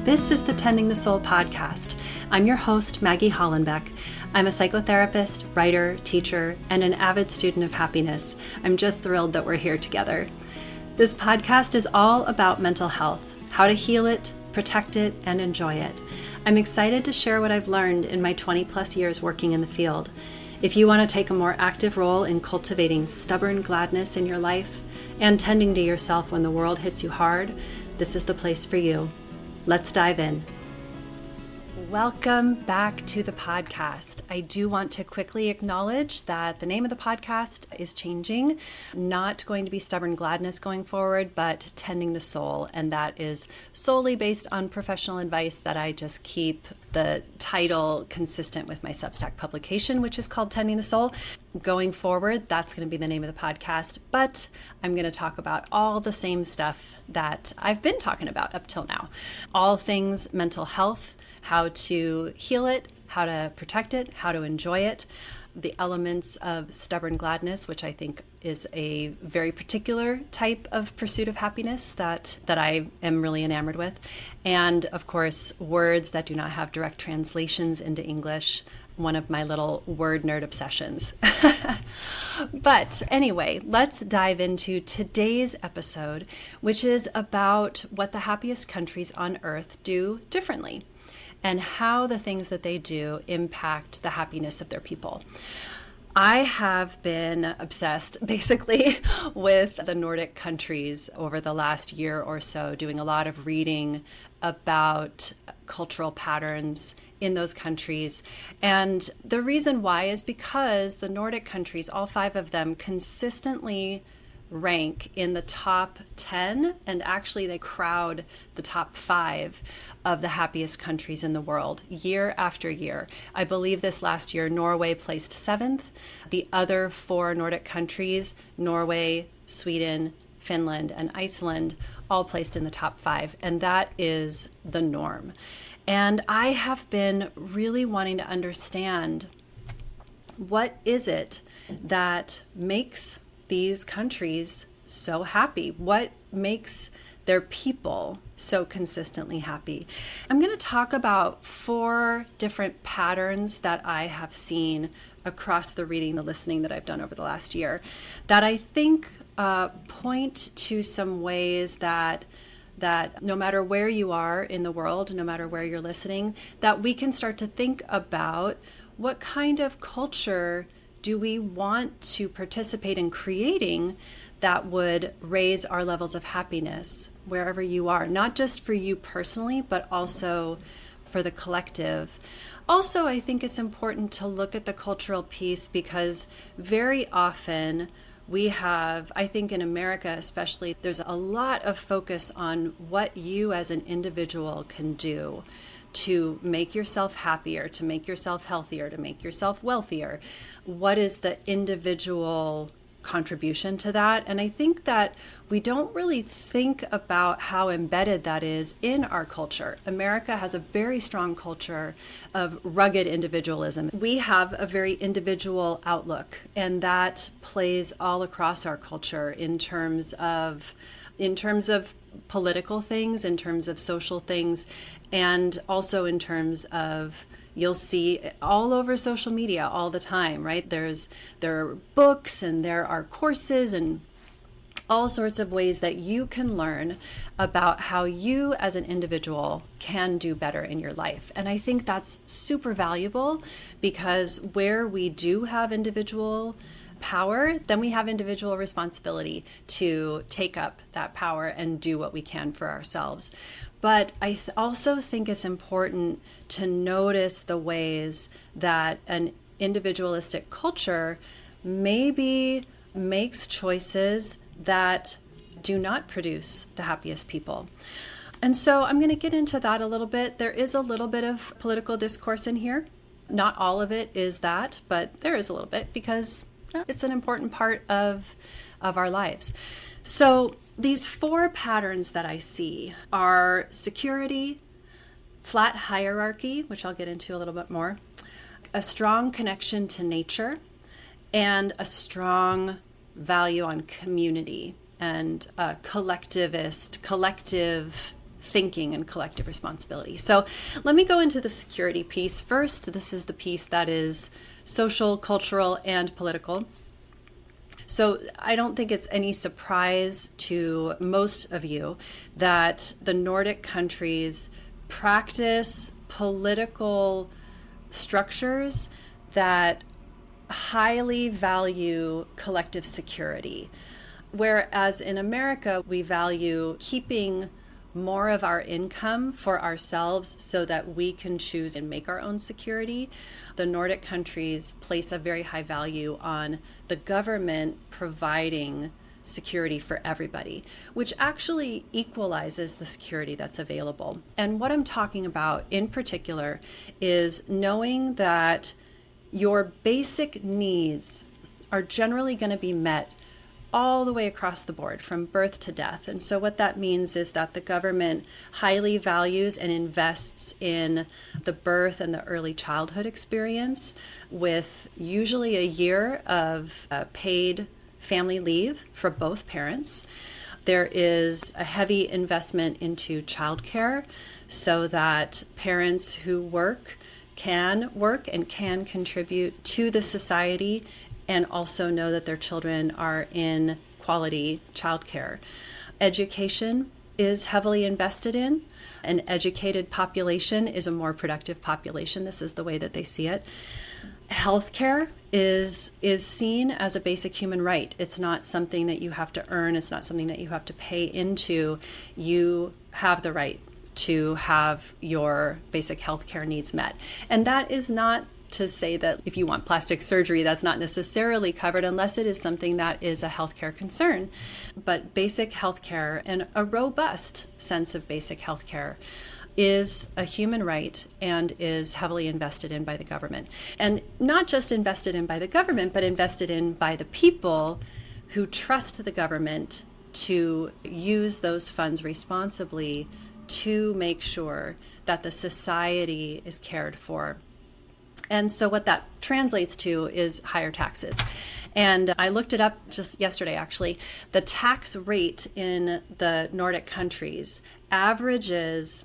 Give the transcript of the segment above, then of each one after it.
This is the Tending the Soul podcast. I'm your host, Maggie Hollenbeck. I'm a psychotherapist, writer, teacher, and an avid student of happiness. I'm just thrilled that we're here together. This podcast is all about mental health, how to heal it, protect it, and enjoy it. I'm excited to share what I've learned in my 20 plus years working in the field. If you want to take a more active role in cultivating stubborn gladness in your life and tending to yourself when the world hits you hard, this is the place for you. Let's dive in. Welcome back to the podcast. I do want to quickly acknowledge that the name of the podcast is changing. Not going to be Stubborn Gladness going forward, but Tending the Soul. And that is solely based on professional advice that I just keep the title consistent with my Substack publication, which is called Tending the Soul. Going forward, that's going to be the name of the podcast, but I'm going to talk about all the same stuff that I've been talking about up till now. All things mental health, how to heal it, how to protect it, how to enjoy it, the elements of stubborn gladness, which I think is a very particular type of pursuit of happiness that I am really enamored with. And of course, words that do not have direct translations into English, one of my little word nerd obsessions. But anyway, let's dive into today's episode, which is about what the happiest countries on earth do differently, and how the things that they do impact the happiness of their people. I have been obsessed basically with the Nordic countries over the last year or so, doing a lot of reading about cultural patterns in those countries. And the reason why is because the Nordic countries, all 5 of them, consistently rank in the top 10, and actually they crowd the top 5 of the happiest countries in the world year after year. I believe this last year Norway placed 7th. The other 4 Nordic countries, Norway, Sweden, Finland, and Iceland, all placed in the top 5, and that is the norm. And I have been really wanting to understand, what is it that makes these countries so happy? What makes their people so consistently happy? I'm going to talk about 4 different patterns that I have seen across the reading, the listening that I've done over the last year, that I think point to some ways that no matter where you are in the world, no matter where you're listening, that we can start to think about what kind of culture do we want to participate in creating that would raise our levels of happiness wherever you are, not just for you personally, but also for the collective. Also, I think it's important to look at the cultural piece because very often we have, I think in America especially, there's a lot of focus on what you as an individual can do to make yourself happier, to make yourself healthier, to make yourself wealthier. What is the individual contribution to that? And I think that we don't really think about how embedded that is in our culture. America has a very strong culture of rugged individualism. We have a very individual outlook, and that plays all across our culture in terms of political things, in terms of social things, and also in terms of, you'll see all over social media all the time, right? There are books and there are courses and all sorts of ways that you can learn about how you as an individual can do better in your life. And I think that's super valuable because where we do have individual power, then we have individual responsibility to take up that power and do what we can for ourselves. But I also think it's important to notice the ways that an individualistic culture maybe makes choices that do not produce the happiest people. And so I'm going to get into that a little bit. There is a little bit of political discourse in here. Not all of it is that, but there is a little bit because it's an important part of our lives. So these 4 patterns that I see are security, flat hierarchy, which I'll get into a little bit more, a strong connection to nature, and a strong value on community and collective thinking and collective responsibility. So let me go into the security piece first. This is the piece that is social, cultural, and political. So I don't think it's any surprise to most of you that the Nordic countries practice political structures that highly value collective security. Whereas in America, we value keeping more of our income for ourselves so that we can choose and make our own security. The Nordic countries place a very high value on the government providing security for everybody, which actually equalizes the security that's available. And what I'm talking about in particular is knowing that your basic needs are generally going to be met all the way across the board from birth to death. And so what that means is that the government highly values and invests in the birth and the early childhood experience with usually a year of paid family leave for both parents. There is a heavy investment into childcare so that parents who work can work and can contribute to the society and also know that their children are in quality childcare. Education is heavily invested in. An educated population is a more productive population. This is the way that they see it. Healthcare is seen as a basic human right. It's not something that you have to earn. It's not something that you have to pay into. You have the right to have your basic healthcare needs met. And that is not to say that if you want plastic surgery, that's not necessarily covered unless it is something that is a healthcare concern. But basic healthcare and a robust sense of basic healthcare is a human right and is heavily invested in by the government. And not just invested in by the government, but invested in by the people who trust the government to use those funds responsibly to make sure that the society is cared for. And so what that translates to is higher taxes. And I looked it up just yesterday, actually. The tax rate in the Nordic countries averages,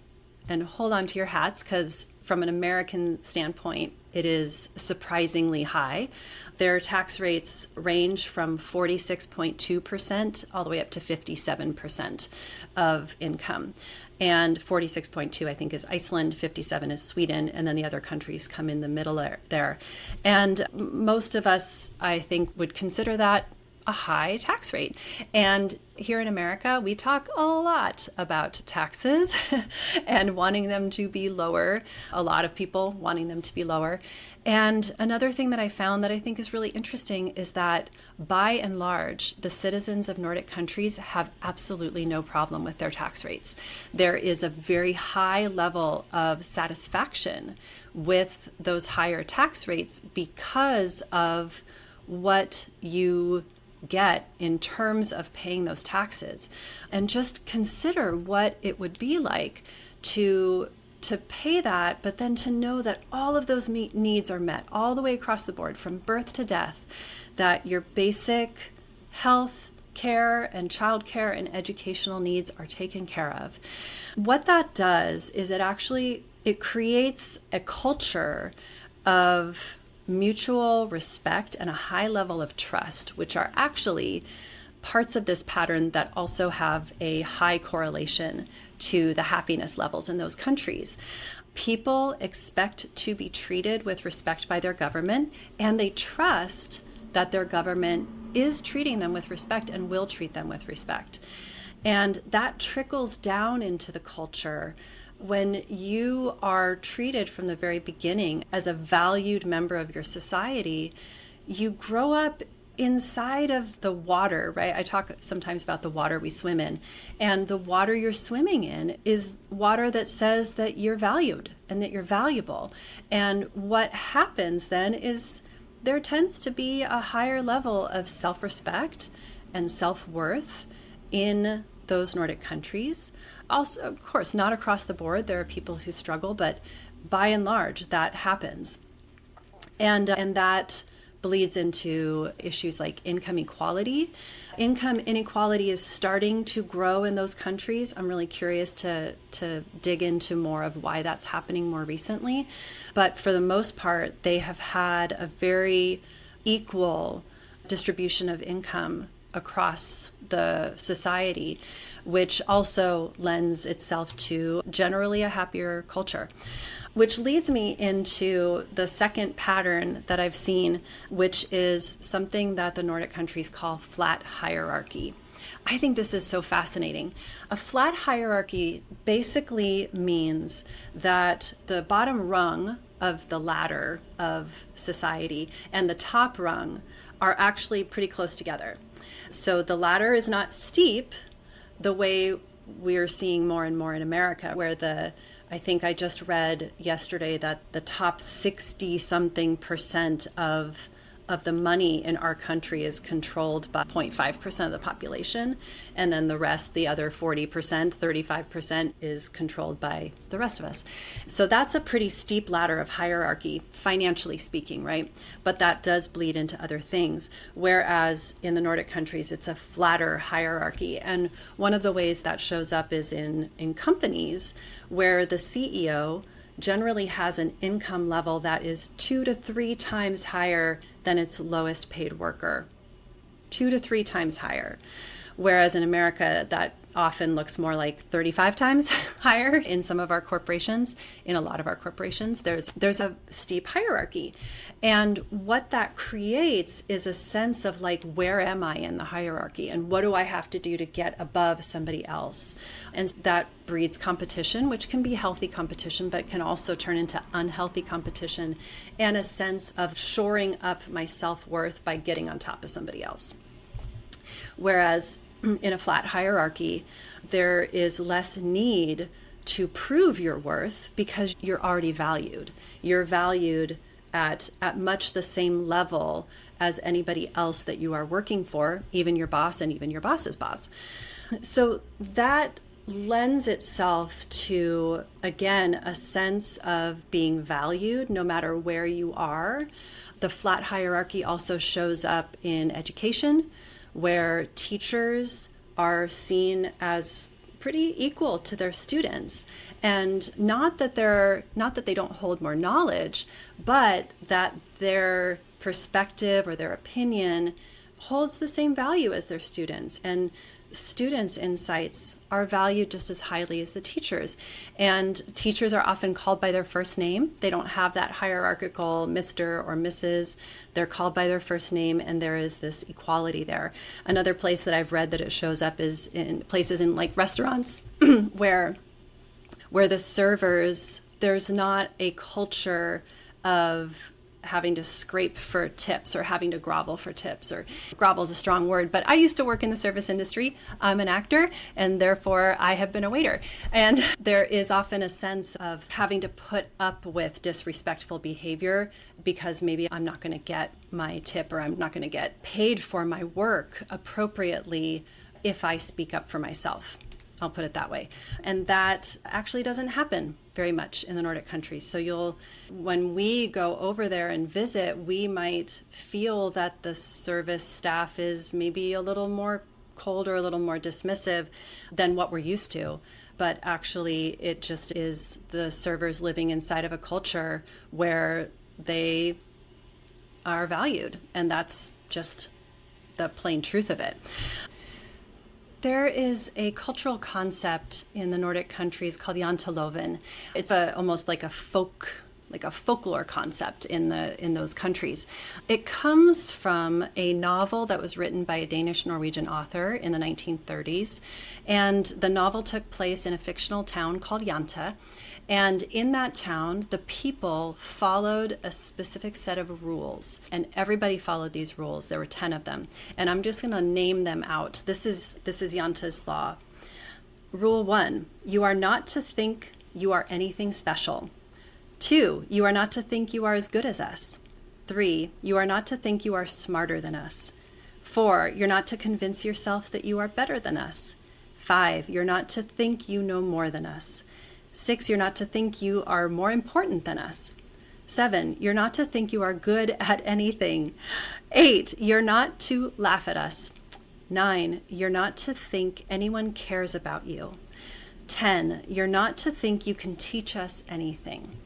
and hold on to your hats, because from an American standpoint, it is surprisingly high. Their tax rates range from 46.2% all the way up to 57% of income. And 46.2, I think, is Iceland, 57 is Sweden, and then the other countries come in the middle there. And most of us, I think, would consider that a high tax rate. And here in America, we talk a lot about taxes and wanting them to be lower. A lot of people wanting them to be lower. And another thing that I found that I think is really interesting is that by and large, the citizens of Nordic countries have absolutely no problem with their tax rates. There is a very high level of satisfaction with those higher tax rates because of what you get in terms of paying those taxes. And just consider what it would be like to pay that, but then to know that all of those needs are met all the way across the board from birth to death, that your basic health care and child care and educational needs are taken care of. What that does is it creates a culture of mutual respect and a high level of trust, which are actually parts of this pattern that also have a high correlation to the happiness levels in those countries. People expect to be treated with respect by their government, and they trust that their government is treating them with respect and will treat them with respect. And that trickles down into the culture. When you are treated from the very beginning as a valued member of your society, you grow up inside of the water, right? I talk sometimes about the water we swim in, and the water you're swimming in is water that says that you're valued and that you're valuable. And what happens then is there tends to be a higher level of self-respect and self-worth in those Nordic countries. Also, of course, not across the board. There are people who struggle, but by and large, that happens. And that bleeds into issues like income equality. Income inequality is starting to grow in those countries. I'm really curious to dig into more of why that's happening more recently. But for the most part, they have had a very equal distribution of income across the society, which also lends itself to generally a happier culture. Which leads me into the second pattern that I've seen, which is something that the Nordic countries call flat hierarchy. I think this is so fascinating. A flat hierarchy basically means that the bottom rung of the ladder of society and the top rung are actually pretty close together. So the ladder is not steep the way we're seeing more and more in America, where I think I just read yesterday that the top 60-something% of the money in our country is controlled by 0.5% of the population. And then the rest, the other 40%, 35% is controlled by the rest of us. So that's a pretty steep ladder of hierarchy, financially speaking, right? But that does bleed into other things. Whereas in the Nordic countries, it's a flatter hierarchy. And one of the ways that shows up is in companies where the CEO generally has an income level that is 2 to 3 times higher than its lowest paid worker. 2 to 3 times higher. Whereas in America, that often looks more like 35 times higher in some of our corporations. In a lot of our corporations, there's a steep hierarchy. And what that creates is a sense of like, where am I in the hierarchy? And what do I have to do to get above somebody else? And that breeds competition, which can be healthy competition, but can also turn into unhealthy competition and a sense of shoring up my self-worth by getting on top of somebody else. Whereas in a flat hierarchy, there is less need to prove your worth because you're already valued. You're valued at much the same level as anybody else that you are working for, even your boss and even your boss's boss. So that lends itself to, again, a sense of being valued no matter where you are. The flat hierarchy also shows up in education, where teachers are seen as pretty equal to their students. And not that they don't hold more knowledge, but that their perspective or their opinion holds the same value as their students. And students' insights are valued just as highly as the teachers. And teachers are often called by their first name. They don't have that hierarchical Mr. or Mrs. They're called by their first name, and there is this equality there. Another place that I've read that it shows up is in places in like restaurants where the servers, there's not a culture of having to scrape for tips or having to grovel for tips, or grovel is a strong word, but I used to work in the service industry. I'm an actor, and therefore I have been a waiter. And there is often a sense of having to put up with disrespectful behavior because maybe I'm not going to get my tip or I'm not going to get paid for my work appropriately if I speak up for myself. I'll put it that way. And that actually doesn't happen very much in the Nordic countries. So when we go over there and visit, we might feel that the service staff is maybe a little more cold or a little more dismissive than what we're used to. But actually, it just is the servers living inside of a culture where they are valued. And that's just the plain truth of it. There is a cultural concept in the Nordic countries called janteloven. It's almost like a folklore concept in those countries. It comes from a novel that was written by a Danish-Norwegian author in the 1930s, and the novel took place in a fictional town called Jante. And in that town, the people followed a specific set of rules, and everybody followed these rules. There were 10 of them, and I'm just going to name them out. This is Jante's law. Rule 1, you are not to think you are anything special. 2, you are not to think you are as good as us. 3, you are not to think you are smarter than us. 4, you're not to convince yourself that you are better than us. 5, you're not to think you know more than us. 6, you're not to think you are more important than us. 7, you're not to think you are good at anything. 8, you're not to laugh at us. 9, you're not to think anyone cares about you. 10, you're not to think you can teach us anything.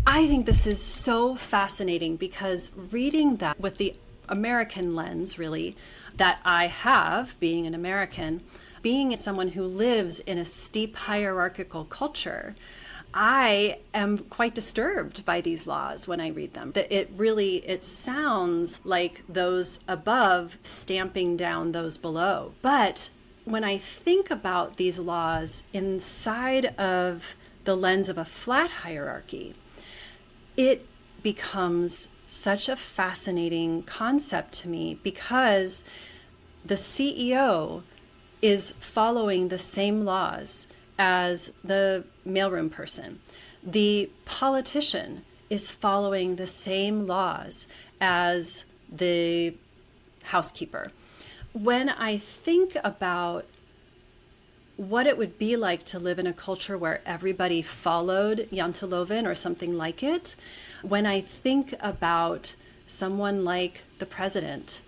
I think this is so fascinating because reading that with the American lens, really, that I have, being an American, being someone who lives in a steep hierarchical culture, I am quite disturbed by these laws when I read them. It sounds like those above stamping down those below. But when I think about these laws inside of the lens of a flat hierarchy, it becomes such a fascinating concept to me because the CEO is following the same laws as the mailroom person. The politician is following the same laws as the housekeeper. When I think about what it would be like to live in a culture where everybody followed Janteloven or something like it, when I think about someone like the president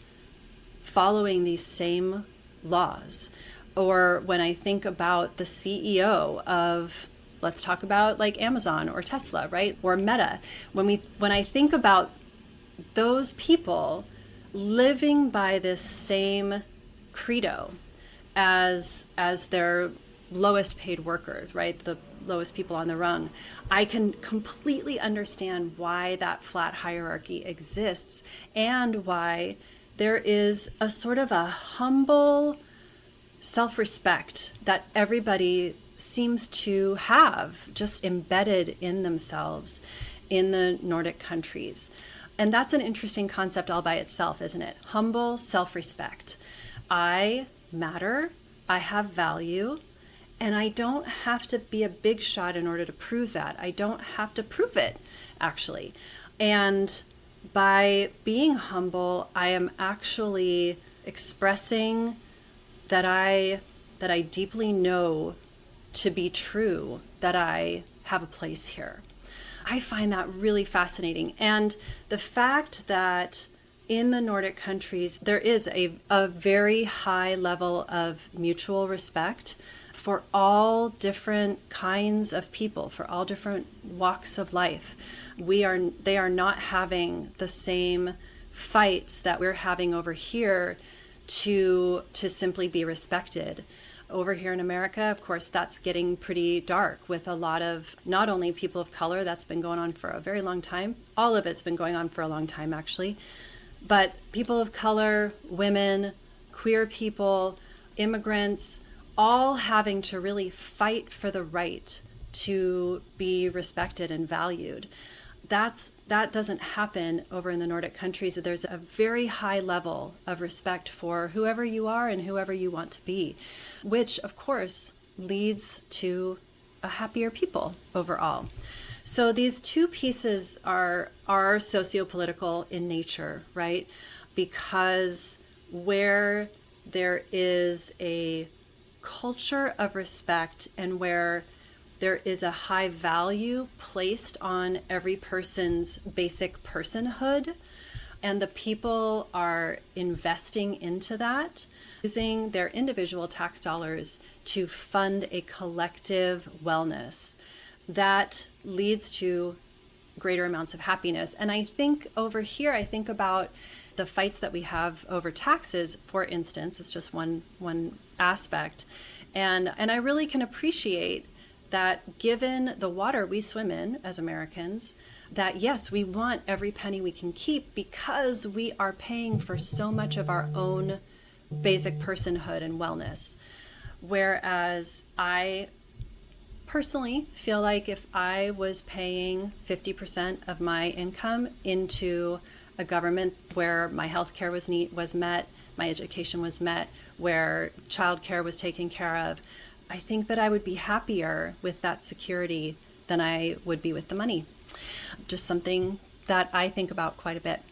following these same laws, or when I think about the CEO of, let's talk about like Amazon or Tesla, right? Or Meta. When I think about those people living by this same credo as their lowest paid workers, right? The lowest people on the rung, I can completely understand why that flat hierarchy exists and why there is a sort of a humble self-respect that everybody seems to have just embedded in themselves in the Nordic countries. And that's an interesting concept all by itself, isn't it? Humble self-respect. I matter, I have value, and I don't have to be a big shot in order to prove that. I don't have to prove it, actually. And by being humble, I am actually expressing that I deeply know to be true that I have a place here. I find that really fascinating. And the fact that in the Nordic countries, there is a very high level of mutual respect for all different kinds of people, for all different walks of life. They are not having the same fights that we're having over here to simply be respected. Over here in America, of course, that's getting pretty dark with a lot of not only people of color, that's been going on for a very long time. All of it's been going on for a long time, actually. But people of color, women, queer people, immigrants, all having to really fight for the right to be respected and valued. That doesn't happen over in the Nordic countries. There's a very high level of respect for whoever you are and whoever you want to be, which of course leads to a happier people overall. So these two pieces are sociopolitical in nature, right? Because where there is a culture of respect and where there is a high value placed on every person's basic personhood, and the people are investing into that, using their individual tax dollars to fund a collective wellness, that leads to greater amounts of happiness. And I think over here, I think about the fights that we have over taxes, for instance. It's just one aspect. And I really can appreciate that given the water we swim in as Americans, that yes, we want every penny we can keep because we are paying for so much of our own basic personhood and wellness. Whereas I personally feel like if I was paying 50% of my income into a government where my health care was met, my education was met, where childcare was taken care of, I think that I would be happier with that security than I would be with the money. Just something that I think about quite a bit.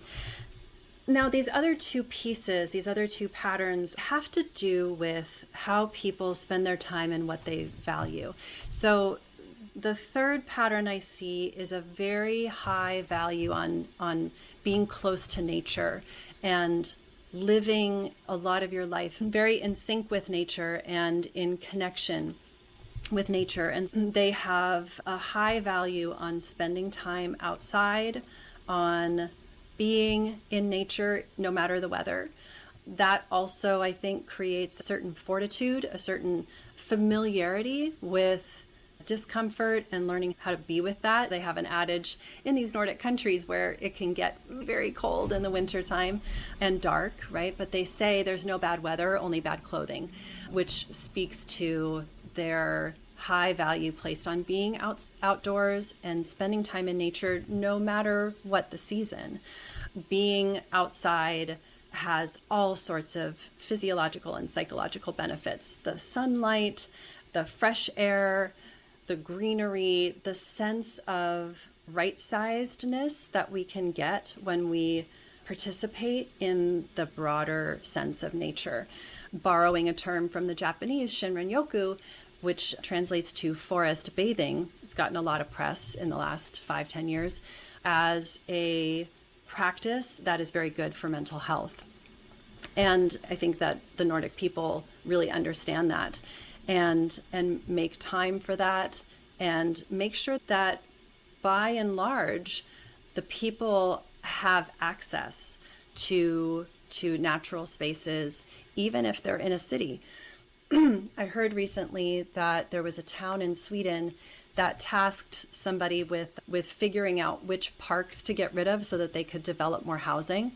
Now, these other two pieces, these other two patterns have to do with how people spend their time and what they value. So The third pattern I see is a very high value on being close to nature and living a lot of your life very in sync with nature and in connection with nature. And they have a high value on spending time outside, on being in nature no matter the weather. That also, I think, creates a certain fortitude, a certain familiarity with discomfort and learning how to be with that. They have an adage in these Nordic countries where it can get very cold in the wintertime and dark, right? But they say there's no bad weather, only bad clothing, which speaks to their high value placed on being outdoors and spending time in nature no matter what the season. Being outside has all sorts of physiological and psychological benefits. The sunlight, the fresh air, the greenery, the sense of right-sizedness that we can get when we participate in the broader sense of nature. Borrowing a term from the Japanese, Shinrin-yoku, which translates to forest bathing, it's gotten a lot of press in the last 5-10 years as a practice that is very good for mental health. And I think that the Nordic people really understand that and make time for that and make sure that by and large, the people have access to natural spaces, even if they're in a city. I heard recently that there was a town in Sweden that tasked somebody with figuring out which parks to get rid of so that they could develop more housing.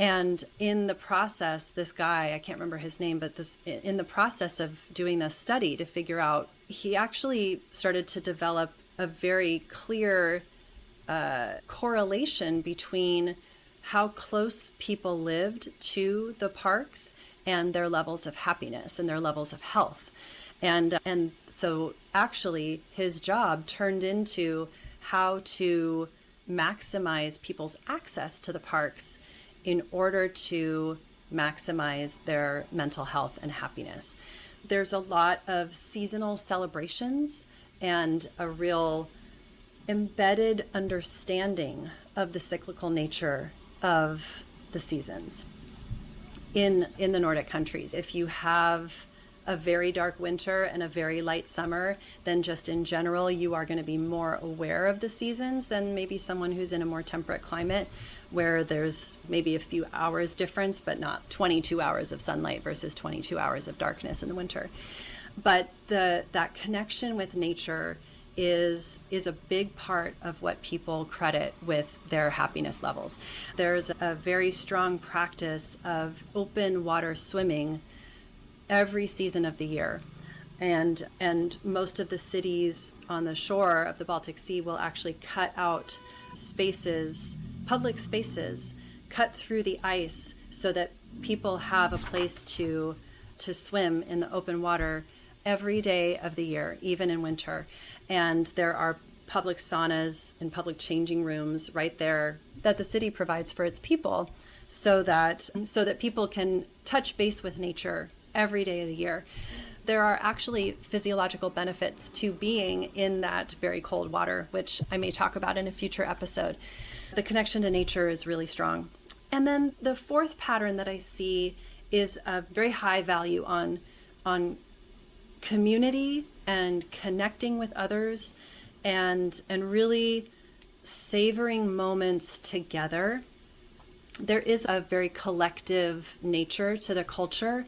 And in the process, this guy, I can't remember his name, but in the process of doing this study to figure out, he actually started to develop a very clear correlation between how close people lived to the parks and their levels of happiness and their levels of health. And so actually his job turned into how to maximize people's access to the parks in order to maximize their mental health and happiness. There's a lot of seasonal celebrations and a real embedded understanding of the cyclical nature of the seasons in the Nordic countries. If you have a very dark winter and a very light summer, then just in general, you are going to be more aware of the seasons than maybe someone who's in a more temperate climate where there's maybe a few hours difference, but not 22 hours of sunlight versus 22 hours of darkness in the winter. But that connection with nature is a big part of what people credit with their happiness levels. There's a very strong practice of open water swimming every season of the year. And most of the cities on the shore of the Baltic Sea will actually cut out spaces, public spaces, cut through the ice so that people have a place to swim in the open water every day of the year, even in winter. And there are public saunas and public changing rooms right there that the city provides for its people so that people can touch base with nature every day of the year. There are actually physiological benefits to being in that very cold water, which I may talk about in a future episode. The connection to nature is really strong. And then the fourth pattern that I see is a very high value on community and connecting with others and really savoring moments together. There is a very collective nature to the culture.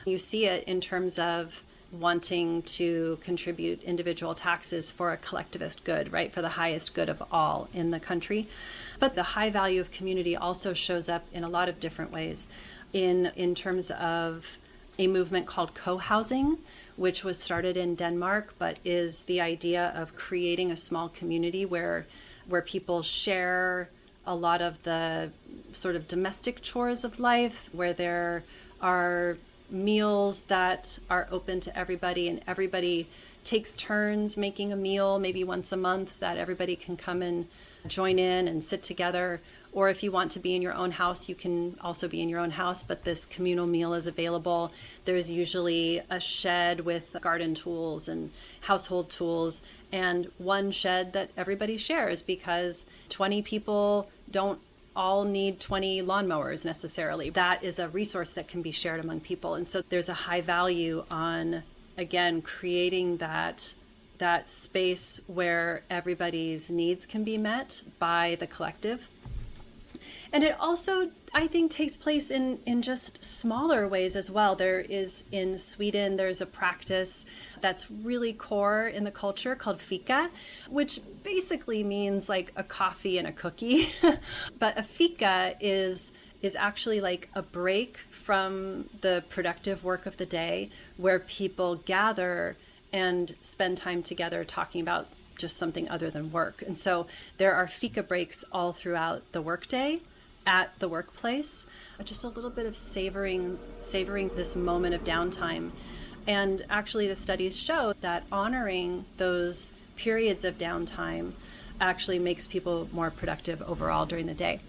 You see it in terms of wanting to contribute individual taxes for a collectivist good, right? For the highest good of all in the country. But the high value of community also shows up in a lot of different ways in terms of a movement called co-housing, which was started in Denmark, but is the idea of creating a small community where people share a lot of the sort of domestic chores of life, where there are meals that are open to everybody and everybody takes turns making a meal maybe once a month that everybody can come and join in and sit together, Or if you want to be in your own house, you can also be in your own house, but this communal meal is available. There's usually a shed with garden tools and household tools, and one shed that everybody shares, because 20 people don't all need 20 lawnmowers necessarily. That is a resource that can be shared among people. And so there's a high value on, again, creating that space where everybody's needs can be met by the collective. And it also, I think, takes place in just smaller ways as well. There is, in Sweden, there's a practice that's really core in the culture called fika, which basically means like a coffee and a cookie. But a fika is actually like a break from the productive work of the day, where people gather and spend time together talking about just something other than work. And so there are fika breaks all throughout the workday at the workplace, just a little bit of savoring this moment of downtime. And actually the studies show that honoring those periods of downtime actually makes people more productive overall during the day.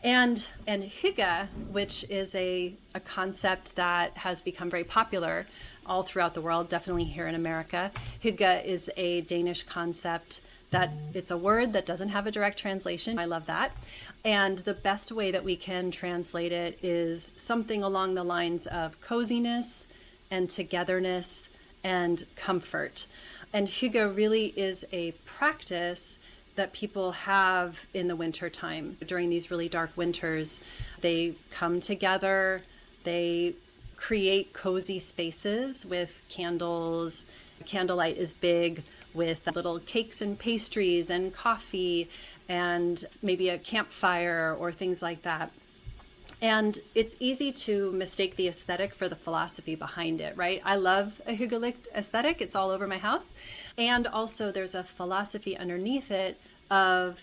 And hygge, which is a concept that has become very popular all throughout the world, definitely here in America. Hygge is a Danish concept that it's a word that doesn't have a direct translation. I love that. And the best way that we can translate it is something along the lines of coziness and togetherness and comfort. And hygge really is a practice that people have in the winter time. During these really dark winters, they come together, they create cozy spaces with candles. Candlelight is big, with little cakes and pastries and coffee and maybe a campfire or things like that. And it's easy to mistake the aesthetic for the philosophy behind it, right? I love a hyggelic aesthetic. It's all over my house. And also there's a philosophy underneath it of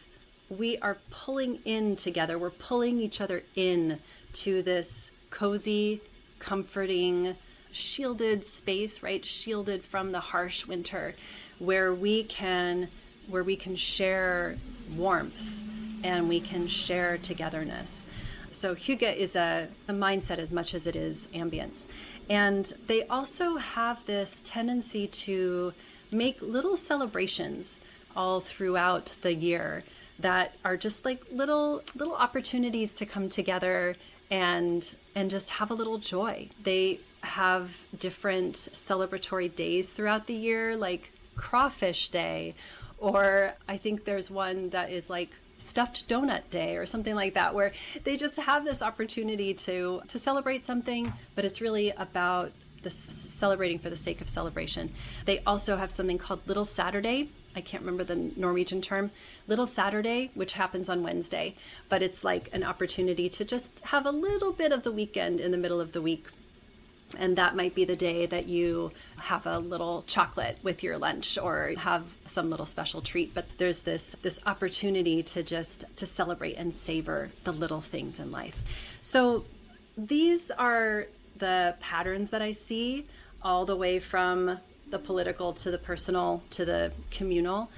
we are pulling in together. We're pulling each other in to this cozy, comforting, shielded space, right? Shielded from the harsh winter, where we can share warmth and we can share togetherness. So hygge is a mindset as much as it is ambience. And they also have this tendency to make little celebrations all throughout the year that are just like little opportunities to come together and just have a little joy. They have different celebratory days throughout the year, like Crawfish Day, or I think there's one that is like Stuffed Donut Day or something like that, where they just have this opportunity to celebrate something, but it's really about the celebrating for the sake of celebration. They also have something called Little Saturday. I can't remember the Norwegian term. Little Saturday, which happens on Wednesday, but it's like an opportunity to just have a little bit of the weekend in the middle of the week. And that might be the day that you have a little chocolate with your lunch or have some little special treat. But there's this opportunity to celebrate and savor the little things in life. So these are the patterns that I see, all the way from the political to the personal to the communal,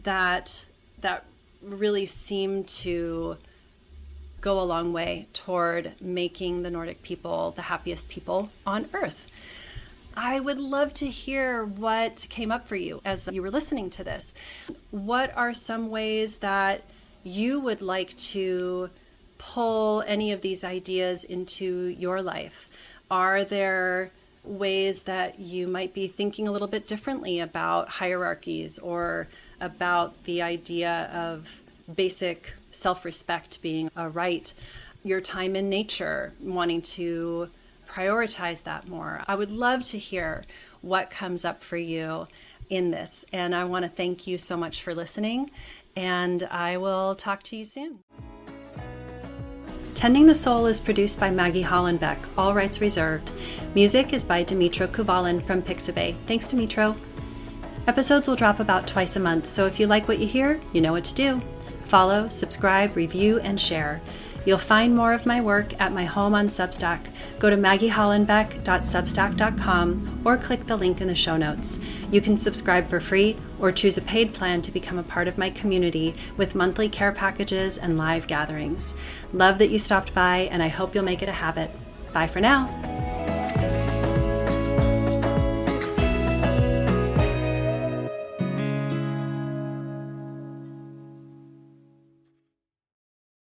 that really seem to go a long way toward making the Nordic people the happiest people on earth. I would love to hear what came up for you as you were listening to this. What are some ways that you would like to pull any of these ideas into your life? Are there ways that you might be thinking a little bit differently about hierarchies or about the idea of basic self-respect being a right, your time in nature, wanting to prioritize that more? I would love to hear what comes up for you in this. And I want to thank you so much for listening, and I will talk to you soon. Tending the Soul is produced by Maggie Hollenbeck, all rights reserved. Music is by Dimitro Kubalin from Pixabay. Thanks, Dimitro. Episodes will drop about twice a month, so if you like what you hear, you know what to do. Follow, subscribe, review, and share. You'll find more of my work at my home on Substack. Go to maggiehollenbeck.substack.com or click the link in the show notes. You can subscribe for free or choose a paid plan to become a part of my community with monthly care packages and live gatherings. Love that you stopped by, and I hope you'll make it a habit. Bye for now.